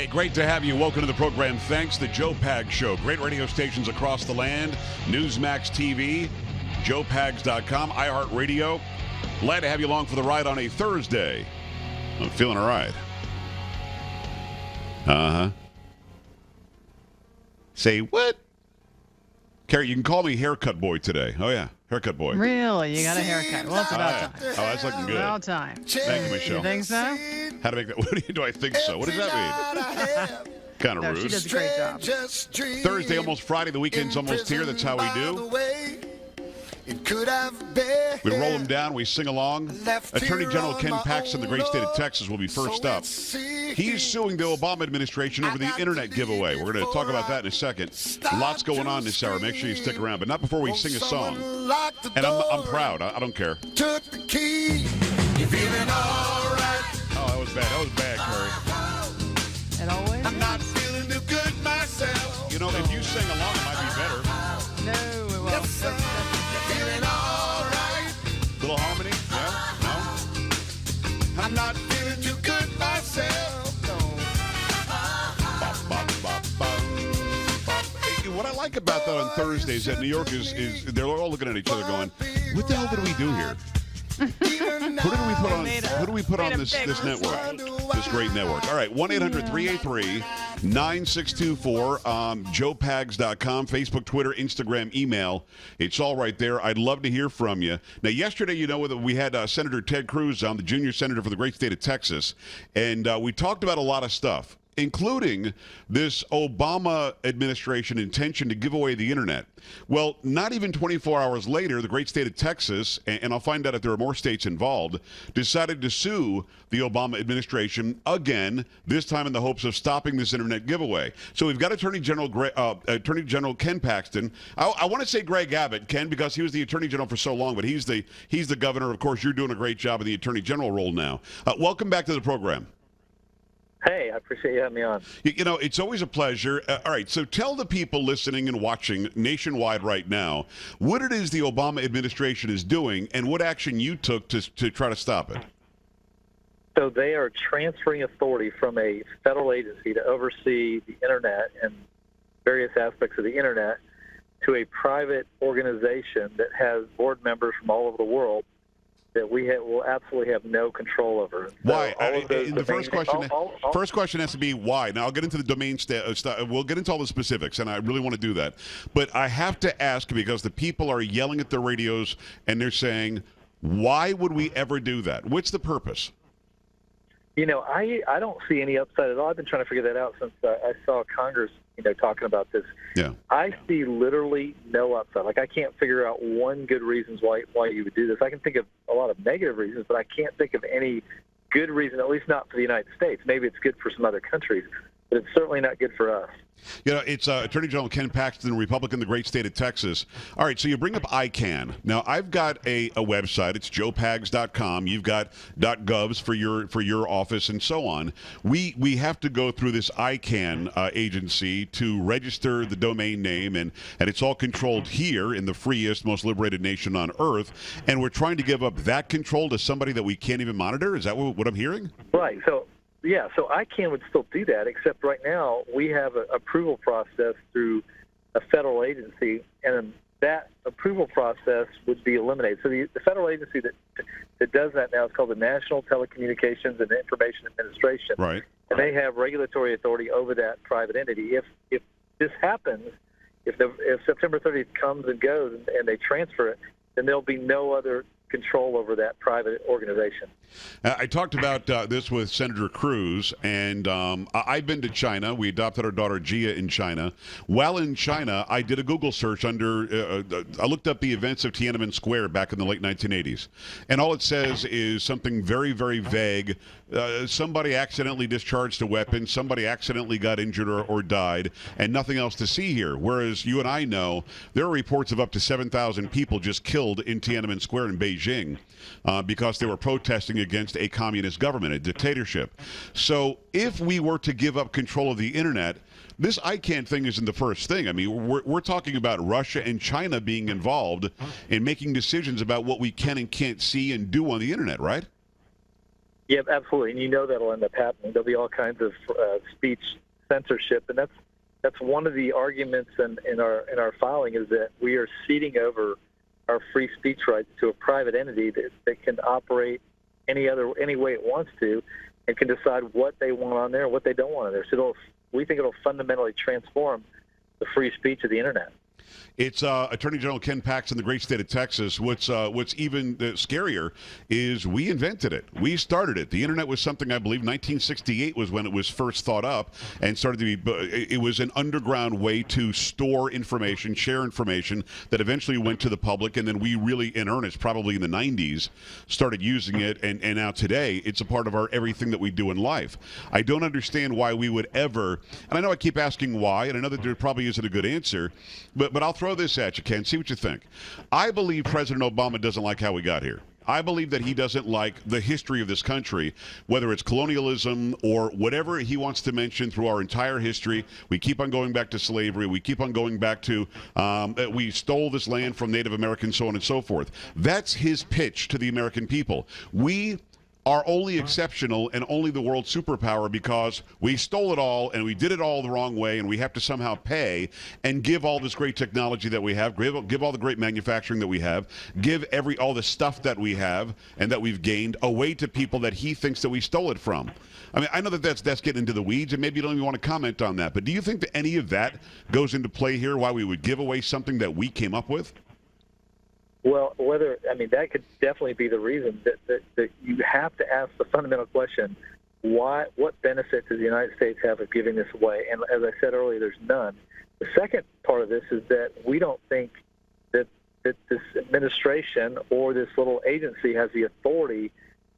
Hey, great to have you. Welcome to the program. Thanks, The Joe Pags Show. Great radio stations across the land. Newsmax TV, joepags.com, iHeartRadio. Glad to have you along for the ride on a Thursday. I'm feeling all right. Say what? Carrie, you can call me Haircut Boy today. Oh, yeah. Haircut Boy. Really? You got a haircut. Well, it's about time. Oh, that's looking good. About time. Thank you, Michelle. You think so? How to make that? Do I think so? What does that mean? Kind of No, rude. she does a great job. Thursday, almost Friday. The weekend's almost here. That's how we do. We roll them down. We sing along. Attorney General Ken Paxton, the great state of Texas, will be first up. He's suing the Obama administration over the internet giveaway. We're going to talk about that in a second. Lots going on this hour. Make sure you stick around, but not before we sing a song. And I'm proud. I don't care. Took the key. You're feeling all right. Oh, that was bad. That was bad, Carrie. It always. I'm not feeling too good myself. You know, if you sing along, it might be better. No, it won't. Yes, sir. You're feeling all right. Little harmony? Yeah? No? I'm not feeling too good myself. Hey, what I like about that on Thursdays at New York is they're all looking at each other going, what the hell did we do here? Who do we put on this network? This great network. All right, 1-800-383-9624, joepags.com, Facebook, Twitter, Instagram, email. It's all right there. I'd love to hear from you. Now, yesterday, you know, we had Senator Ted Cruz on, the junior senator for the great state of Texas, and we talked about a lot of stuff, including this Obama administration intention to give away the internet. Well, not even 24 hours later, the great state of Texas, and I'll find out if there are more states involved, decided to sue the Obama administration again, this time in the hopes of stopping this internet giveaway. So we've got Attorney General Ken Paxton. I want to say Greg Abbott, Ken, because he was the Attorney General for so long, but he's the governor. Of course, you're doing a great job in the Attorney General role now. Welcome back to the program. Hey, I appreciate you having me on. You know, it's always a pleasure. All right, so tell the people listening and watching nationwide right now what it is the Obama administration is doing and what action you took to try to stop it. So they are transferring authority from a federal agency to oversee the Internet and various aspects of the Internet to a private organization that has board members from all over the world that we will absolutely have no control over. So why? The first question has to be why. Now, I'll get into the domain we'll get into all the specifics, and I really want to do that. But I have to ask, because the people are yelling at their radios, and they're saying, why would we ever do that? What's the purpose? You know, I don't see any upside at all. I've been trying to figure that out since I saw Congress, talking about this. Yeah. I see literally no upside. Like, I can't figure out one good reason why you would do this. I can think of a lot of negative reasons, but I can't think of any good reason, at least not for the United States. Maybe it's good for some other countries, but it's certainly not good for us. You know, it's Attorney General Ken Paxton, Republican, the great state of Texas. All right, so you bring up ICANN. Now, I've got a website. It's joepags.com. You've got .govs for your office and so on. We have to go through this ICANN agency to register the domain name, and it's all controlled here in the freest, most liberated nation on earth. And we're trying to give up that control to somebody that we can't even monitor? Is that what I'm hearing? Right. So ICANN would still do that, except right now we have an approval process through a federal agency, and that approval process would be eliminated. So the federal agency that does that now is called the National Telecommunications and Information Administration. Right. And they have regulatory authority over that private entity. If this happens, if September 30th comes and goes and they transfer it, then there'll be no other control over that private organization. I talked about this with Senator Cruz, and I've been to China. We adopted our daughter Gia in China. While in China, I did a Google search I looked up the events of Tiananmen Square back in the late 1980s. And all it says is something very, very vague. Somebody accidentally discharged a weapon, somebody accidentally got injured or died, and nothing else to see here. Whereas you and I know there are reports of up to 7,000 people just killed in Tiananmen Square in Beijing because they were protesting against a communist government, a dictatorship. So if we were to give up control of the internet, this ICANN thing isn't the first thing. I mean, we're talking about Russia and China being involved in making decisions about what we can and can't see and do on the internet, right? Yeah, absolutely, and you know that'll end up happening. There'll be all kinds of speech censorship, and that's one of the arguments in our filing is that we are ceding over our free speech rights to a private entity that can operate any way it wants to, and can decide what they want on there and what they don't want on there. So we think it'll fundamentally transform the free speech of the internet. It's Attorney General Ken Paxton, the great state of Texas. What's even scarier is we invented it. We started it. The internet was something, I believe, 1968 was when it was first thought up and started to be. It was an underground way to store information, share information that eventually went to the public, and then we really, in earnest, probably in the 90s, started using it. And now today, it's a part of our everything that we do in life. I don't understand why we would ever, and I know I keep asking why, and I know that there probably isn't a good answer, but I'll throw this at you, Ken. See what you think. I believe President Obama doesn't like how we got here. I believe that he doesn't like the history of this country, whether it's colonialism or whatever he wants to mention through our entire history. We keep on going back to slavery. We keep on going back to we stole this land from Native Americans, so on and so forth. That's his pitch to the American people. We are only exceptional and only the world superpower because we stole it all and we did it all the wrong way, and we have to somehow pay and give all this great technology that we have, give all the great manufacturing that we have, give all the stuff that we have and that we've gained away to people that he thinks that we stole it from. I mean, I know that that's getting into the weeds, and maybe you don't even want to comment on that, but do you think that any of that goes into play here, why we would give away something that we came up with? Well, that could definitely be the reason that you have to ask the fundamental question: what benefit does the United States have of giving this away? And as I said earlier, there's none. The second part of this is that we don't think that this administration or this little agency has the authority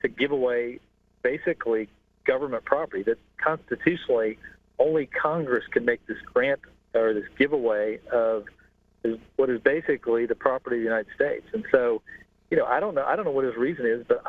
to give away basically government property. That constitutionally, only Congress can make this grant or this giveaway of what is basically the property of the United States. And so, I don't know what his reason is, but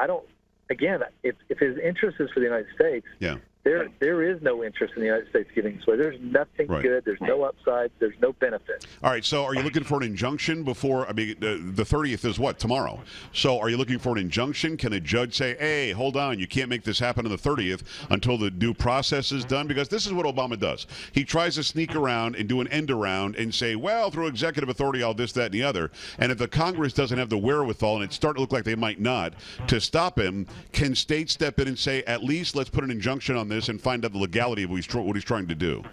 again, if his interest is for the United States, yeah. There is no interest in the United States giving this away. There's nothing good. There's no upside. There's no benefit. All right, so are you looking for an injunction before, the 30th is what, tomorrow? So are you looking for an injunction? Can a judge say, hey, hold on, you can't make this happen on the 30th until the due process is done? Because this is what Obama does. He tries to sneak around and do an end around and say, well, through executive authority, all this, that, and the other. And if the Congress doesn't have the wherewithal, and it's starting to look like they might not, to stop him, can states step in and say, at least let's put an injunction on this and find out the legality of what he's trying to do?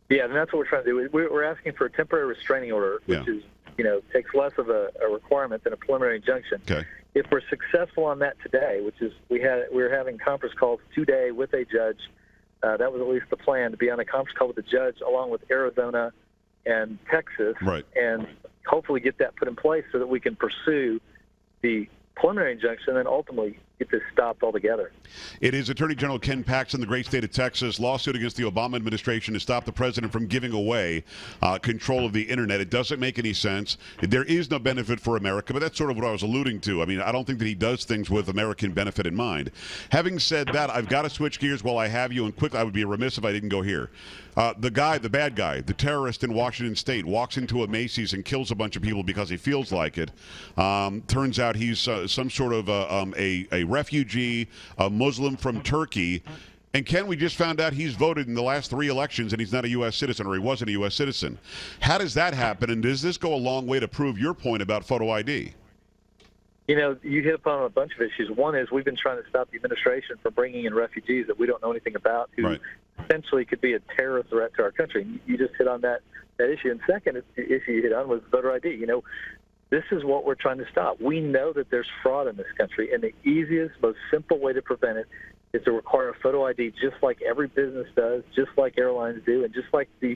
Yeah, and that's what we're trying to do. We're asking for a temporary restraining order, which is, takes less of a requirement than a preliminary injunction. Okay. If we're successful on that today, which is we're having conference calls today with a judge. That was at least the plan, to be on a conference call with the judge along with Arizona and Texas, right, and hopefully get that put in place so that we can pursue the preliminary injunction and ultimately get this stopped altogether. It is Attorney General Ken Paxton, the great state of Texas, lawsuit against the Obama administration to stop the president from giving away control of the internet. It doesn't make any sense. There is no benefit for America, but that's sort of what I was alluding to. I mean, I don't think that he does things with American benefit in mind. Having said that, I've got to switch gears while I have you, and quickly, I would be remiss if I didn't go here. The bad guy, the terrorist in Washington State, walks into a Macy's and kills a bunch of people because he feels like it. Turns out he's some sort of a refugee, a Muslim from Turkey. And Ken, we just found out he's voted in the last 3 elections and he's not a U.S. citizen, or he wasn't a U.S. citizen. How does that happen? And does this go a long way to prove your point about photo ID? You hit upon a bunch of issues. One is we've been trying to stop the administration from bringing in refugees that we don't know anything about, who essentially could be a terror threat to our country. You just hit on that issue. And second issue you hit on was voter ID. This is what we're trying to stop. We know that there's fraud in this country, and the easiest, most simple way to prevent it is to require a photo ID, just like every business does, just like airlines do, and just like the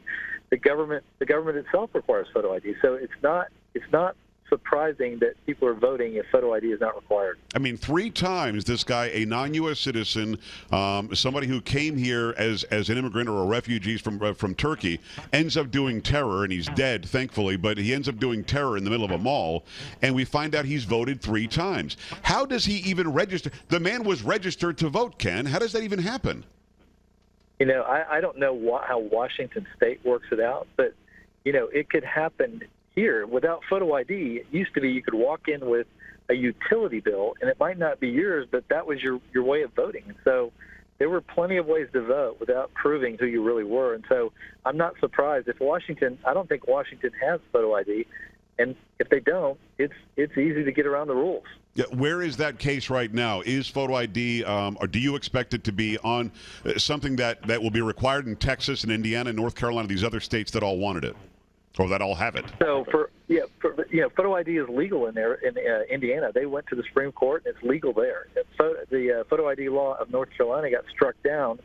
government itself requires photo ID. So it's not surprising that people are voting if photo ID is not required. I mean, 3 times this guy, a non-U.S. citizen, somebody who came here as an immigrant or a refugee from Turkey, ends up doing terror, and he's dead, thankfully, but he ends up doing terror in the middle of a mall, and we find out he's voted 3 times. How does he even register? The man was registered to vote, Ken. How does that even happen? I don't know how Washington State works it out, but, it could happen here, without photo ID, it used to be you could walk in with a utility bill, and it might not be yours, but that was your way of voting. And so there were plenty of ways to vote without proving who you really were. And so I'm not surprised if Washington, I don't think Washington has photo ID. And if they don't, it's easy to get around the rules. Yeah, where is that case right now? Is photo ID, or do you expect it to be on something that will be required in Texas and Indiana, North Carolina, these other states that all wanted it, or that all have it? So photo ID is legal in there in Indiana. They went to the Supreme Court, and it's legal there. The photo ID law of North Carolina got struck down.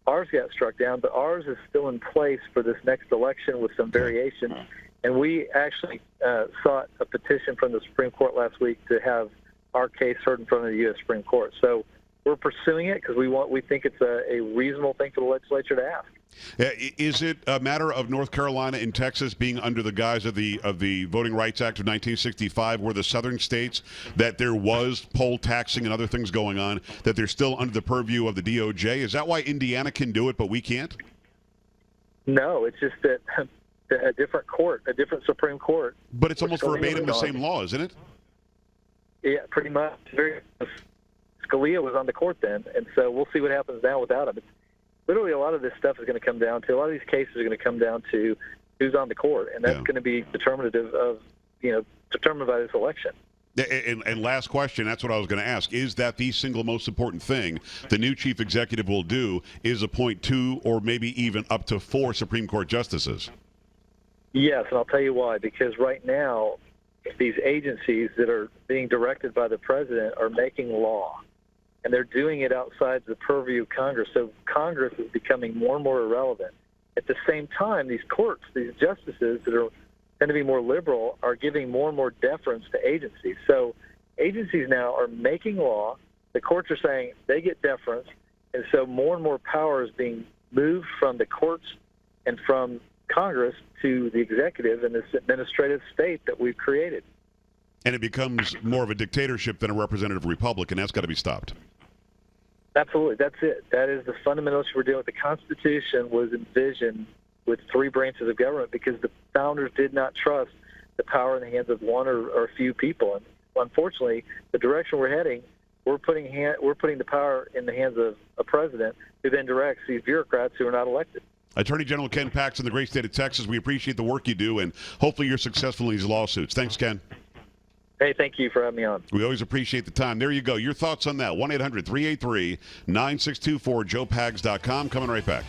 Ours got struck down, but ours is still in place for this next election with some variations. And we actually sought a petition from the Supreme Court last week to have our case heard in front of the U.S. Supreme Court. So we're pursuing it because we think it's a reasonable thing for the legislature to ask. Is it a matter of North Carolina and Texas being under the guise of the Voting Rights Act of 1965, where the southern states, that there was poll taxing and other things going on, that they're still under the purview of the DOJ? Is that why Indiana can do it, but we can't? No, it's just that a different court, a different Supreme Court. But it's almost verbatim the same law, isn't it? Yeah, pretty much. Scalia was on the court then, and so we'll see what happens now without him. Literally, a lot of this stuff is going to come down to, a lot of these cases are going to come down to who's on the court, and that's going to be determined by this election. And last question, that's what I was going to ask. Is that the single most important thing the new chief executive will do is appoint 2 or maybe even up to 4 Supreme Court justices? Yes, and I'll tell you why. Because right now, these agencies that are being directed by the president are making law, and they're doing it outside the purview of Congress. So Congress is becoming more and more irrelevant. At the same time, these courts, these justices that tend to be more liberal, are giving more and more deference to agencies. So agencies now are making law. The courts are saying they get deference, and so more and more power is being moved from the courts and from Congress to the executive and this administrative state that we've created. And it becomes more of a dictatorship than a representative republic, and that's got to be stopped. Absolutely. That's it. That is the fundamental issue we're dealing with. The Constitution was envisioned with 3 branches of government because the founders did not trust the power in the hands of one or a few people. And unfortunately, the direction we're heading, we're putting the power in the hands of a president who then directs these bureaucrats who are not elected. Attorney General Ken Paxton, the great state of Texas, we appreciate the work you do, and hopefully you're successful in these lawsuits. Thanks, Ken. Hey, thank you for having me on. We always appreciate the time. There you go. Your thoughts on that. 1-800-383-9624, joepags.com. Coming right back.